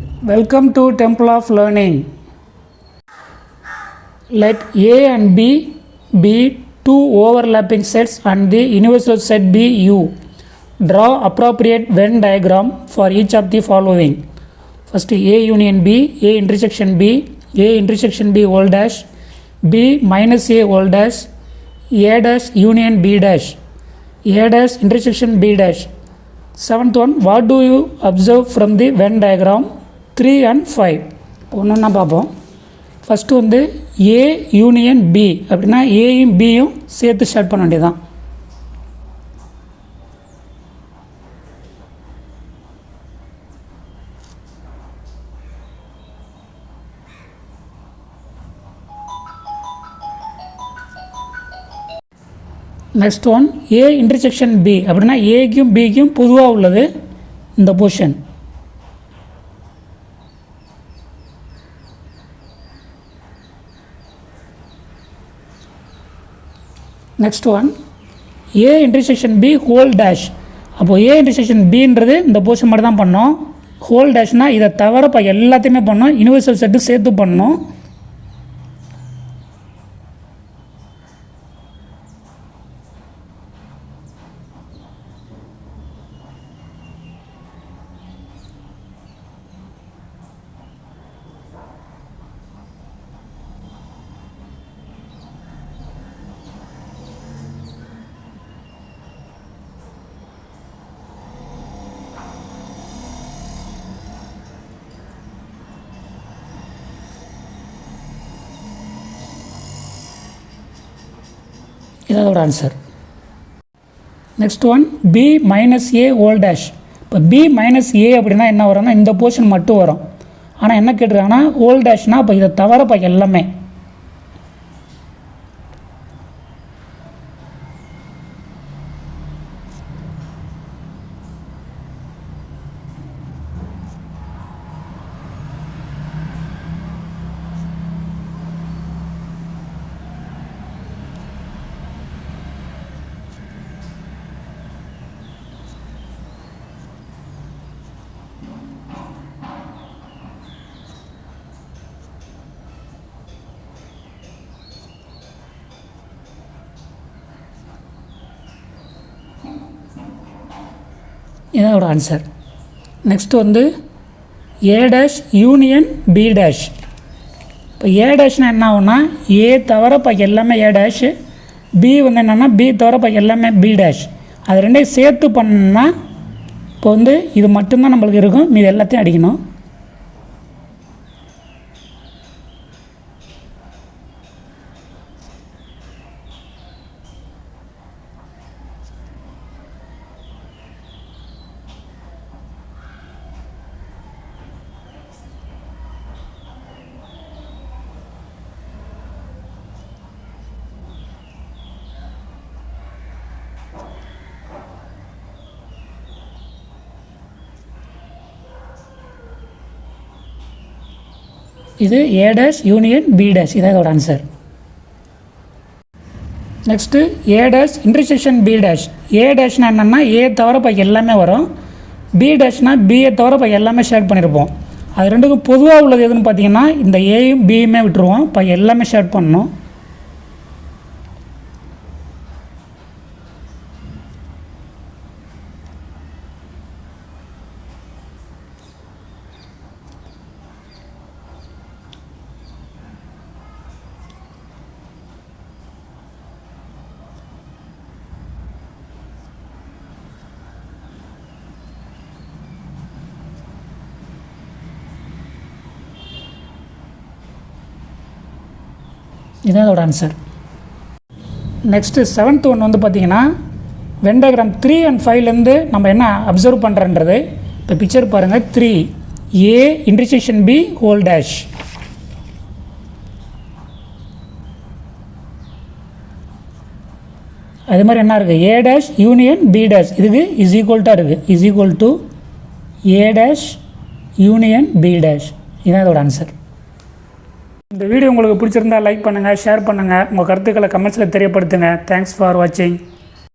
Welcome to Temple of Learning. Let A and B be two overlapping sets and the universal set be U. Draw appropriate Venn diagram for each of the following. First A union B, A intersection B whole dash, B minus A whole dash, A dash union B dash, A dash intersection B dash. Seventh one, what do you observe from the Venn diagram? 3 and 5. ஒன்றுன்னா பார்ப்போம். First வந்து A union B அப்படின்னா ஏயும் பியும் சேர்த்து start பண்ண வேண்டியதான். Next one A intersection B அப்படின்னா ஏக்கும் பிக்கும் பொதுவாக உள்ளது இந்த portion. Next one A intersection B whole dash. அப்போது ஏ இன்டர்செக்ஷன் பின்றது இந்த போர்ஷன் மட்டும் தான் பண்ணோம். ஹோல் டேஷ்னால் இதை தவிர இப்போ எல்லாத்தையுமே பண்ணோம், யூனிவர்சல் செட்டு சேர்த்து பண்ணோம். இதோட answer. Next one B minus A whole dash. இப்போ பி மைனஸ் ஏ அப்படின்னா என்ன வரும்னா இந்த போர்ஷன் மட்டும் வரும். ஆனால் என்ன கேட்டிருக்காங்கன்னா ஹோல் டேஷ்னால் இப்போ இதை தவிர இப்போ எல்லாமே. இதோட ஆன்சர். நெக்ஸ்ட் வந்து A dash union B dash. இப்போ ஏ டேஷ்னால் என்ன ஆகுனா ஏ தவிர இப்போ எல்லாமே ஏ டேஷ், பி வந்து என்னென்னா பி தவிர இப்போ எல்லாமே பி டேஷ். அது ரெண்டையும் சேர்த்து பண்ணால் இப்போ வந்து இது மட்டும்தான் நம்மளுக்கு இருக்கும், மீது எல்லாத்தையும் அடிக்கணும். இது A dash union B dash. இதான் இதோட answer. Next A dash intersection B dash. A டேஷ்னால் என்னென்னா ஏ தவிர இப்போ எல்லாமே வரும், பி டேஷ்னால் பிஏ தவிர இப்போ எல்லாமே ஷேர் பண்ணியிருப்போம். அது ரெண்டுக்கும் பொதுவாக உள்ளது எதுன்னு பார்த்தீங்கன்னா இந்த ஏயும் பியுமே விட்டுருவோம், இப்போ எல்லாமே ஷேர் பண்ணணும். இதுதான் அதோட ஆன்சர். நெக்ஸ்ட்டு செவன்த் ஒன் வந்து பார்த்திங்கன்னா வென் டயக்ராம் 3 and 5லேருந்து நம்ம என்ன அப்சர்வ் பண்ணுறன்றது. இப்போ பிக்சர் பாருங்கள். 3 A intersection B whole dash. அது மாதிரி என்ன இருக்குது A dash union B dash. இதுக்கு இஸ் ஈக்குவல்ட்டாக இருக்குது, is equal to A dash union B dash. இதுதான் இதோட ஆன்சர். இந்த வீடியோ உங்களுக்கு பிடிச்சிருந்தால் லைக் பண்ணுங்கள், ஷேர் பண்ணுங்கள், உங்கள் கருத்துக்களை கமெண்ட்ஸில் தெரியப்படுத்துங்க. தேங்க்ஸ் ஃபார் வாட்சிங்.